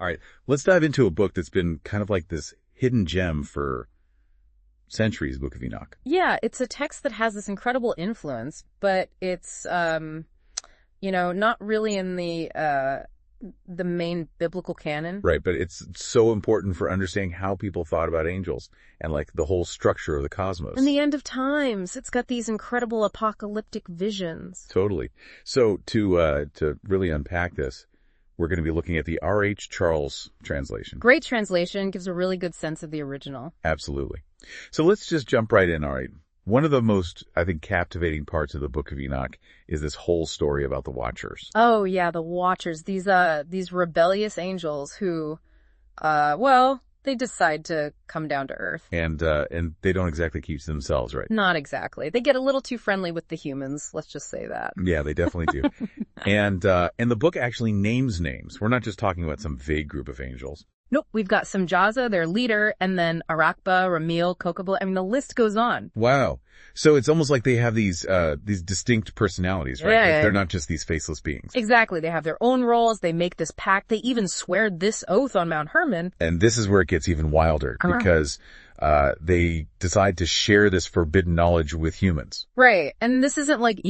All right, let's dive into a book that's been kind of like this hidden gem for centuries, Book of Enoch. Yeah, it's a text that has this incredible influence, but it's, not really in the main biblical canon. Right, but it's so important for understanding how people thought about angels and like the whole structure of the cosmos. In the end of times, it's got these incredible apocalyptic visions. Totally. So to really unpack this, we're going to be looking at the R.H. Charles translation. Great translation, gives a really good sense of the original. Absolutely. So let's just jump right in, all right. One of the most, I think, captivating parts of the Book of Enoch is this whole story about the Watchers. Oh, yeah, the Watchers. These rebellious angels who, they decide to come down to Earth. And they don't exactly keep to themselves, right? Not exactly. They get a little too friendly with the humans, let's just say that. Yeah, they definitely do. And the book actually names names. We're not just talking about some vague group of angels. Nope, we've got Samjaza, their leader, and then Arakba, Ramil, Kokabal. I mean, the list goes on. Wow. So it's almost like they have these distinct personalities, right? Yeah. Like they're not just these faceless beings. Exactly. They have their own roles. They make this pact. They even swear this oath on Mount Hermon. And this is where it gets even wilder because they decide to share this forbidden knowledge with humans. Right. And this isn't like,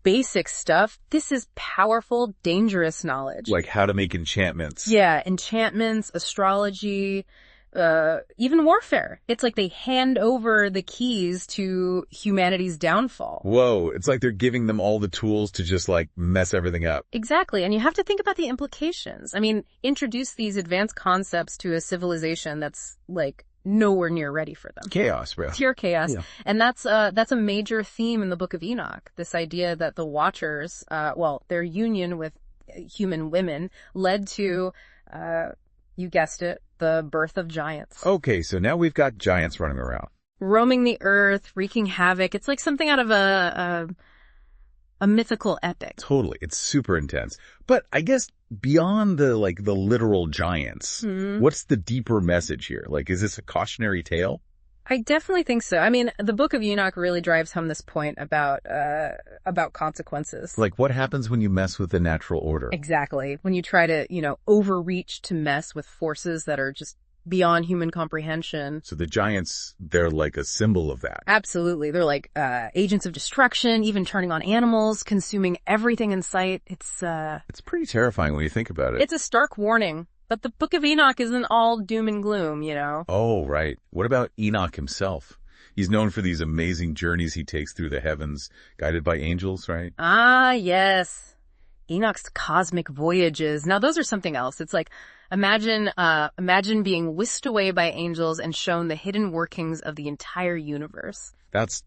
basic stuff. This is powerful, dangerous knowledge. Like how to make enchantments. Yeah. Enchantments, astrology, even warfare. It's like they hand over the keys to humanity's downfall. Whoa. It's like they're giving them all the tools to just like mess everything up. Exactly. And you have to think about the implications. I mean, introduce these advanced concepts to a civilization that's like nowhere near ready for them. Chaos, bro. Pure chaos. Yeah. And that's a major theme in the Book of Enoch. This idea that the Watchers, their union with human women led to, you guessed it, the birth of giants. Okay, so now we've got giants running around. Roaming the earth, wreaking havoc. It's like something out of a mythical epic. Totally. It's super intense. But I guess beyond the literal giants, what's the deeper message here? Like, is this a cautionary tale? I definitely think so. I mean, the Book of Enoch really drives home this point about consequences. Like, what happens when you mess with the natural order? Exactly. When you try to, overreach to mess with forces that are just beyond human comprehension. So the giants, they're like a symbol of that. Absolutely. They're like agents of destruction, even turning on animals, consuming everything in sight. It's pretty terrifying when you think about it. It's a stark warning. But the Book of Enoch isn't all doom and gloom, Oh, right. What about Enoch himself? He's known for these amazing journeys he takes through the heavens, guided by angels, right? Ah, yes. Enoch's cosmic voyages. Now, those are something else. It's like, imagine being whisked away by angels and shown the hidden workings of the entire universe. That's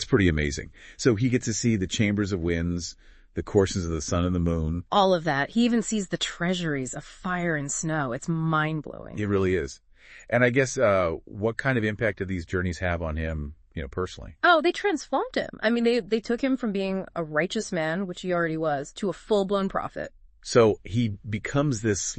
pretty amazing. So he gets to see the chambers of winds, the courses of the sun and the moon. All of that. He even sees the treasuries of fire and snow. It's mind-blowing. It really is. And I guess, what kind of impact did these journeys have on him, personally? Oh, they transformed him. I mean, they took him from being a righteous man, which he already was, to a full-blown prophet. So he becomes this,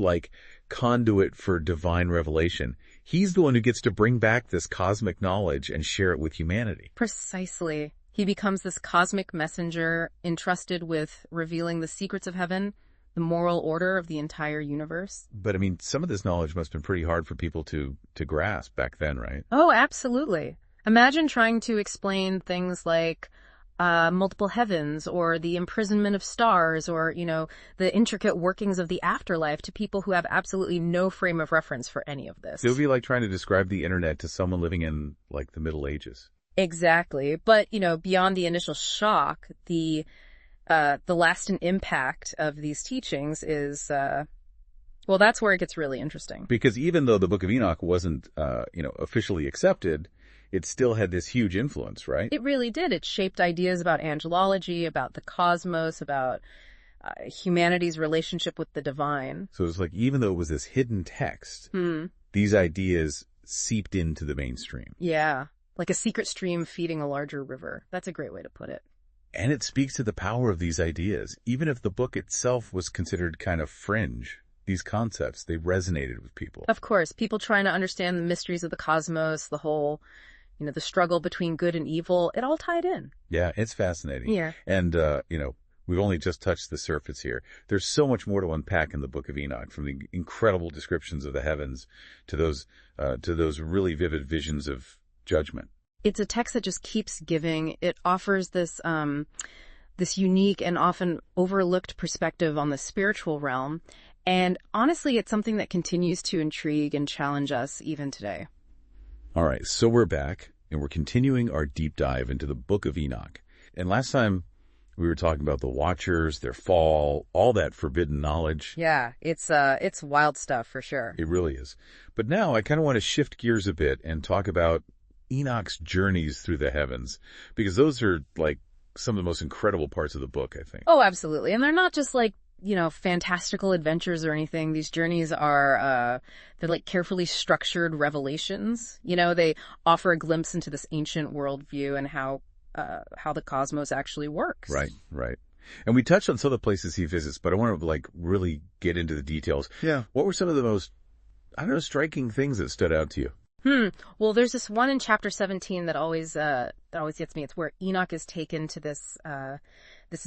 conduit for divine revelation. He's the one who gets to bring back this cosmic knowledge and share it with humanity. Precisely. He becomes this cosmic messenger entrusted with revealing the secrets of heaven, the moral order of the entire universe. But I mean, some of this knowledge must have been pretty hard for people to grasp back then, right? Oh, absolutely. Imagine trying to explain things like multiple heavens or the imprisonment of stars or, the intricate workings of the afterlife to people who have absolutely no frame of reference for any of this. It would be like trying to describe the internet to someone living in, the Middle Ages. Exactly. But, beyond the initial shock, the lasting impact of these teachings is, that's where it gets really interesting. Because even though the Book of Enoch wasn't, officially accepted, it still had this huge influence, right? It really did. It shaped ideas about angelology, about the cosmos, about humanity's relationship with the divine. So it's like, even though it was this hidden text, these ideas seeped into the mainstream. Yeah. Like a secret stream feeding a larger river. That's a great way to put it. And it speaks to the power of these ideas. Even if the book itself was considered kind of fringe, these concepts, they resonated with people. Of course, people trying to understand the mysteries of the cosmos, the whole, the struggle between good and evil, it all tied in. Yeah, it's fascinating. Yeah. And, We've only just touched the surface here. There's so much more to unpack in the Book of Enoch, from the incredible descriptions of the heavens to those really vivid visions of judgment. It's a text that just keeps giving. It offers this this unique and often overlooked perspective on the spiritual realm. And honestly, it's something that continues to intrigue and challenge us even today. All right, so we're back, and we're continuing our deep dive into the Book of Enoch. And last time, we were talking about the Watchers, their fall, all that forbidden knowledge. Yeah, it's wild stuff for sure. It really is. But now I kind of want to shift gears a bit and talk about Enoch's journeys through the heavens, because those are like some of the most incredible parts of the book, I think. Oh, absolutely. And they're not just like, fantastical adventures or anything. These journeys are, they're like carefully structured revelations. They offer a glimpse into this ancient worldview and how the cosmos actually works. Right. And we touched on some of the places he visits, but I want to really get into the details. Yeah. What were some of the most, striking things that stood out to you? Well, there's this one in chapter 17 that always gets me. It's where Enoch is taken to this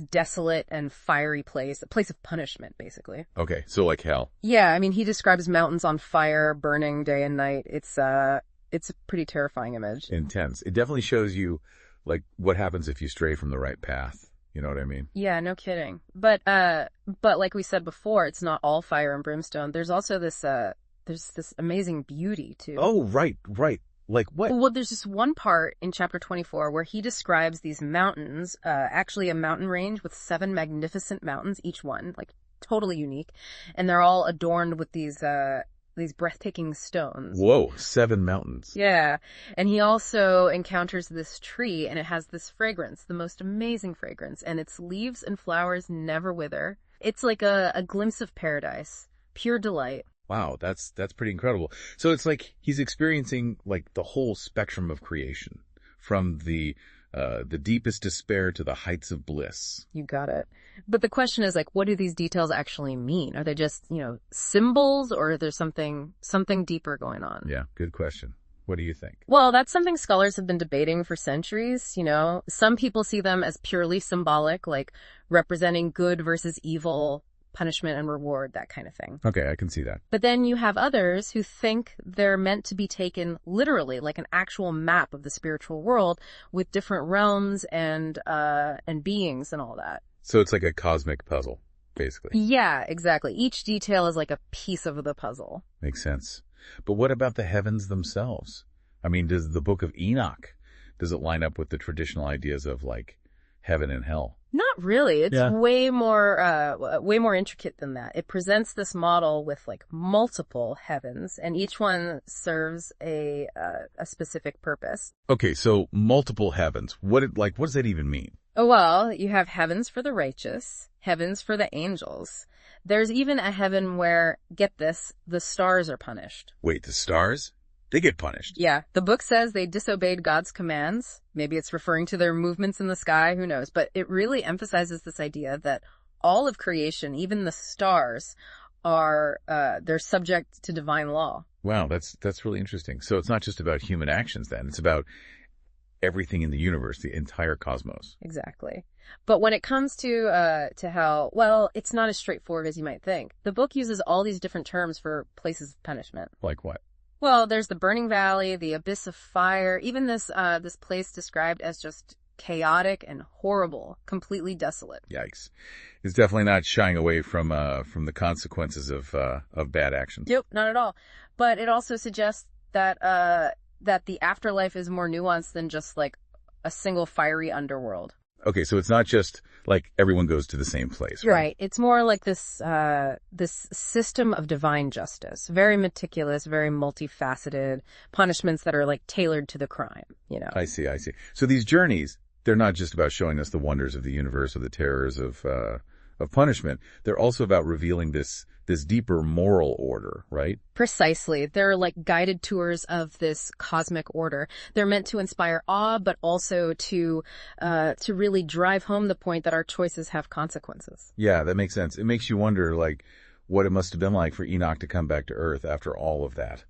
desolate and fiery place, a place of punishment, basically. Okay, so like hell. Yeah, I mean, he describes mountains on fire, burning day and night. It's a pretty terrifying image. Intense. It definitely shows you, like, what happens if you stray from the right path. You know what I mean? Yeah, no kidding. But like we said before, it's not all fire and brimstone. There's also this amazing beauty too. Oh, right. Like what? Well, there's this one part in chapter 24 where he describes these mountains, actually a mountain range with 7 magnificent mountains, each one, like totally unique. And they're all adorned with these breathtaking stones. Whoa, 7 mountains. Yeah. And he also encounters this tree, and it has this fragrance, the most amazing fragrance, and its leaves and flowers never wither. It's like a glimpse of paradise, pure delight. Wow, that's pretty incredible. So it's like he's experiencing like the whole spectrum of creation, from the deepest despair to the heights of bliss. You got it. But the question is, like, what do these details actually mean? Are they just, symbols, or is there something deeper going on? Yeah, good question. What do you think? Well, that's something scholars have been debating for centuries, Some people see them as purely symbolic, like representing good versus evil, punishment and reward, that kind of thing. Okay, I can see that. But then you have others who think they're meant to be taken literally, like an actual map of the spiritual world with different realms and beings and all that. So it's like a cosmic puzzle, basically. Yeah, exactly. Each detail is like a piece of the puzzle. Makes sense. But what about the heavens themselves? I mean, does the Book of Enoch, does it line up with the traditional ideas of like heaven and hell? Not really. It's way more intricate than that. It presents this model with like multiple heavens, and each one serves a specific purpose. Okay, so multiple heavens. What does that even mean? Oh, well, you have heavens for the righteous, heavens for the angels. There's even a heaven where, get this, the stars are punished. Wait, the stars? They get punished. Yeah. The book says they disobeyed God's commands. Maybe it's referring to their movements in the sky. Who knows? But it really emphasizes this idea that all of creation, even the stars, they're subject to divine law. Wow, that's really interesting. So it's not just about human actions then. It's about everything in the universe, the entire cosmos. Exactly. But when it comes to hell, well, it's not as straightforward as you might think. The book uses all these different terms for places of punishment. Like what? Well, there's the burning valley, the abyss of fire, even this place described as just chaotic and horrible, completely desolate. Yikes. It's definitely not shying away from the consequences of bad actions. Yep, not at all. But it also suggests that the afterlife is more nuanced than just like a single fiery underworld. Okay, so it's not just like everyone goes to the same place, right? Right. It's more like this system of divine justice, very meticulous, very multifaceted punishments that are like tailored to the crime, I see. So these journeys, they're not just about showing us the wonders of the universe or the terrors of punishment. They're also about revealing this deeper moral order, right? Precisely. They're like guided tours of this cosmic order. They're meant to inspire awe, but also to really drive home the point that our choices have consequences. Yeah, that makes sense. It makes you wonder, like, what it must have been like for Enoch to come back to Earth after all of that.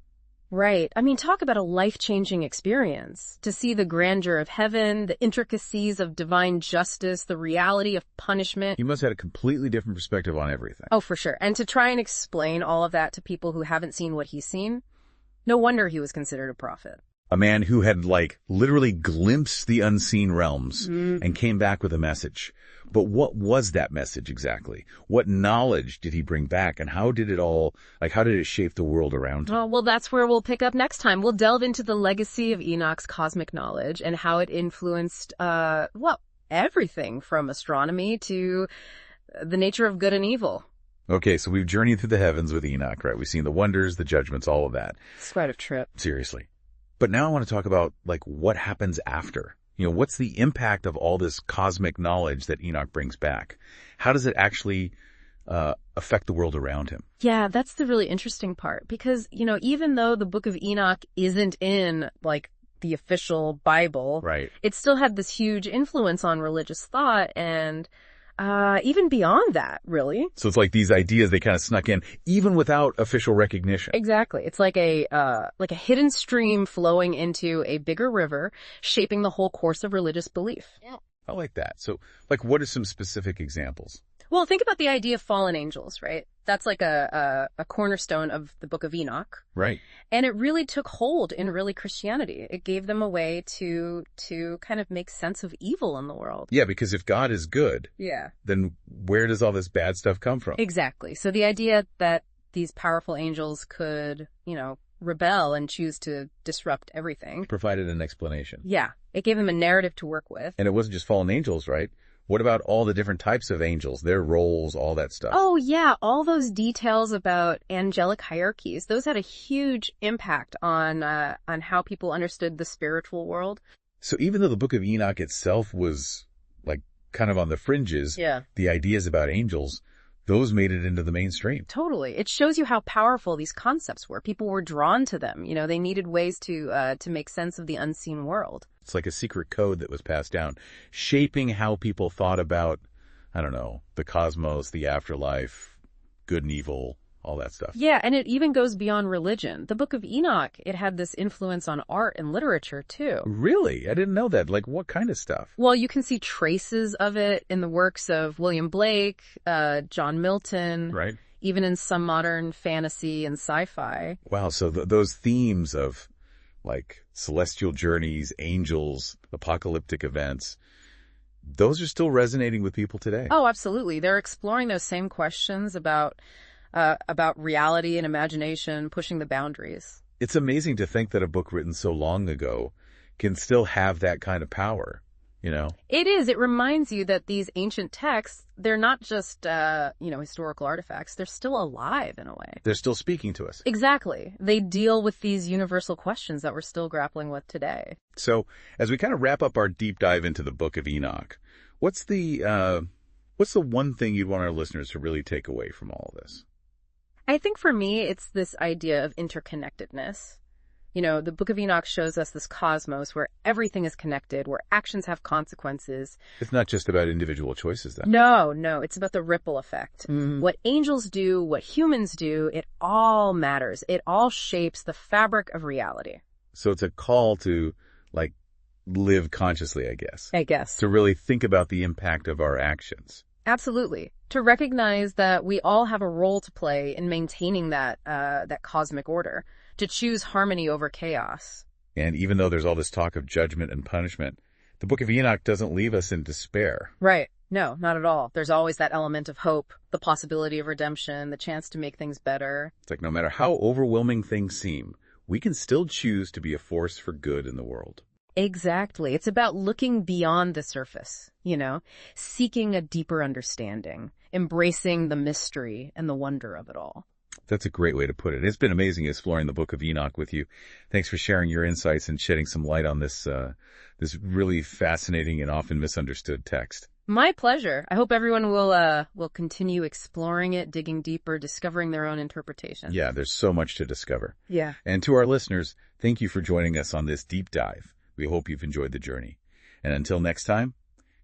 Right. I mean, talk about a life-changing experience. To see the grandeur of heaven, the intricacies of divine justice, the reality of punishment. He must have had a completely different perspective on everything. Oh, for sure. And to try and explain all of that to people who haven't seen what he's seen, no wonder he was considered a prophet. A man who had, literally glimpsed the unseen realms and came back with a message. But what was that message exactly? What knowledge did he bring back? And how did it shape the world around him? Oh, well, that's where we'll pick up next time. We'll delve into the legacy of Enoch's cosmic knowledge and how it influenced, everything from astronomy to the nature of good and evil. Okay, so we've journeyed through the heavens with Enoch, right? We've seen the wonders, the judgments, all of that. It's quite a trip. Seriously. But now I want to talk about, what happens after. What's the impact of all this cosmic knowledge that Enoch brings back? How does it actually affect the world around him? Yeah, that's the really interesting part. Because, even though the Book of Enoch isn't in, the official Bible, right, it still had this huge influence on religious thought and even beyond that, really. So it's like these ideas, they kind of snuck in, even without official recognition. Exactly. It's like a hidden stream flowing into a bigger river, shaping the whole course of religious belief. Yeah. I like that. So, what are some specific examples? Well, think about the idea of fallen angels, right? That's like a cornerstone of the Book of Enoch. Right. And it really took hold in early Christianity. It gave them a way to kind of make sense of evil in the world. Yeah, because if God is good, yeah, then where does all this bad stuff come from? Exactly. So the idea that these powerful angels could, rebel and choose to disrupt everything Provided an explanation. Yeah. It gave them a narrative to work with. And it wasn't just fallen angels, right? What about all the different types of angels, their roles, all that stuff? Oh, yeah. All those details about angelic hierarchies, those had a huge impact on how people understood the spiritual world. So even though the Book of Enoch itself was, kind of on the fringes, yeah, the ideas about angels, those made it into the mainstream. Totally. It shows you how powerful these concepts were. People were drawn to them. They needed ways to make sense of the unseen world. It's like a secret code that was passed down, shaping how people thought about, the cosmos, the afterlife, good and evil, all that stuff. Yeah, and it even goes beyond religion. The Book of Enoch, it had this influence on art and literature, too. Really? I didn't know that. What kind of stuff? Well, you can see traces of it in the works of William Blake, John Milton. Right. Even in some modern fantasy and sci-fi. Wow, so those themes of, celestial journeys, angels, apocalyptic events, those are still resonating with people today. Oh, absolutely. They're exploring those same questions about reality and imagination, pushing the boundaries. It's amazing to think that a book written so long ago can still have that kind of power, It is. It reminds you that these ancient texts, they're not just, historical artifacts. They're still alive in a way. They're still speaking to us. Exactly. They deal with these universal questions that we're still grappling with today. So as we kind of wrap up our deep dive into the Book of Enoch, what's the one thing you'd want our listeners to really take away from all of this? I think for me, it's this idea of interconnectedness. The Book of Enoch shows us this cosmos where everything is connected, where actions have consequences. It's not just about individual choices, then. No, it's about the ripple effect. Mm-hmm. What angels do, what humans do, it all matters. It all shapes the fabric of reality. So it's a call to, live consciously, I guess. I guess. To really think about the impact of our actions. Absolutely. To recognize that we all have a role to play in maintaining that cosmic order, to choose harmony over chaos. And even though there's all this talk of judgment and punishment, the Book of Enoch doesn't leave us in despair. Right. No, not at all. There's always that element of hope, the possibility of redemption, the chance to make things better. It's like no matter how overwhelming things seem, we can still choose to be a force for good in the world. Exactly. It's about looking beyond the surface, seeking a deeper understanding, embracing the mystery and the wonder of it all. That's a great way to put it. It's been amazing exploring the Book of Enoch with you. Thanks for sharing your insights and shedding some light on this really fascinating and often misunderstood text. My pleasure. I hope everyone will continue exploring it, digging deeper, discovering their own interpretation. Yeah, there's so much to discover. Yeah. And to our listeners, thank you for joining us on this deep dive. We hope you've enjoyed the journey. And until next time,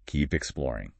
keep exploring.